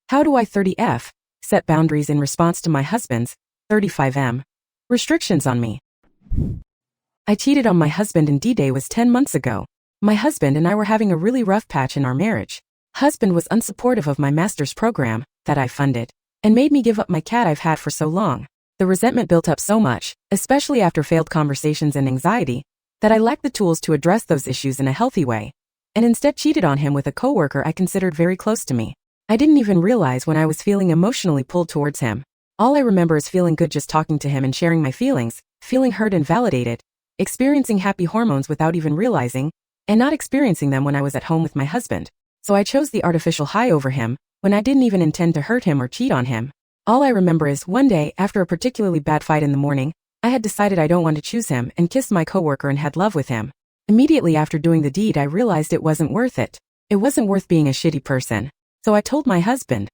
How do I 30F set boundaries in response to my husband's 35M restrictions on me? I cheated on my husband and D-Day was 10 months ago. My husband and I were having a really rough patch in our marriage. Husband was unsupportive of my master's program that I funded and made me give up my cat I've had for so long. The resentment built up so much, especially after failed conversations and anxiety, that I lacked the tools to address those issues in a healthy way, and instead cheated on him with a coworker I considered very close to me. I didn't even realize when I was feeling emotionally pulled towards him. All I remember is feeling good just talking to him and sharing my feelings, feeling heard and validated, experiencing happy hormones without even realizing, and not experiencing them when I was at home with my husband. So I chose the artificial high over him, when I didn't even intend to hurt him or cheat on him. All I remember is one day, after a particularly bad fight in the morning, I had decided I don't want to choose him and kissed my coworker and had love with him. Immediately after doing the deed, I realized it wasn't worth it. It wasn't worth being a shitty person. So I told my husband.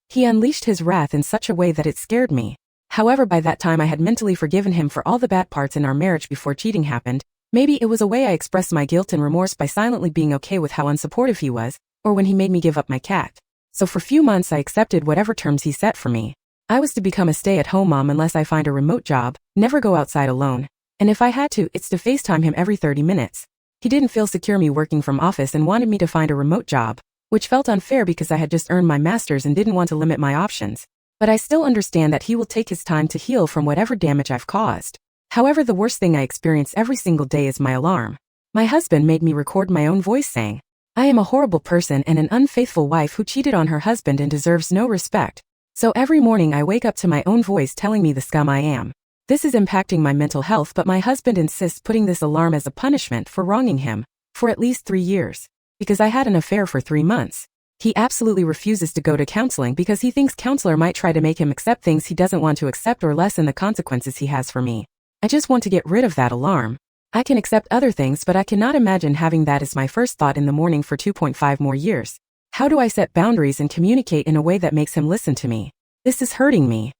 He unleashed his wrath in such a way that it scared me. However, by that time I had mentally forgiven him for all the bad parts in our marriage before cheating happened. Maybe it was a way I expressed my guilt and remorse by silently being okay with how unsupportive he was, or when he made me give up my cat. So for few months I accepted whatever terms he set for me. I was to become a stay-at-home mom unless I find a remote job, never go outside alone, and if I had to, it's to FaceTime him every 30 minutes. He didn't feel secure me working from office and wanted me to find a remote job, which felt unfair because I had just earned my master's and didn't want to limit my options. But I still understand that he will take his time to heal from whatever damage I've caused. However, the worst thing I experience every single day is my alarm. My husband made me record my own voice saying, "I am a horrible person and an unfaithful wife who cheated on her husband and deserves no respect." So every morning I wake up to my own voice telling me the scum I am. This is impacting my mental health, but my husband insists putting this alarm as a punishment for wronging him for at least 3 years. Because I had an affair for 3 months. He absolutely refuses to go to counseling because he thinks counselor might try to make him accept things he doesn't want to accept or lessen the consequences he has for me. I just want to get rid of that alarm. I can accept other things, but I cannot imagine having that as my first thought in the morning for 2.5 more years. How do I set boundaries and communicate in a way that makes him listen to me? This is hurting me.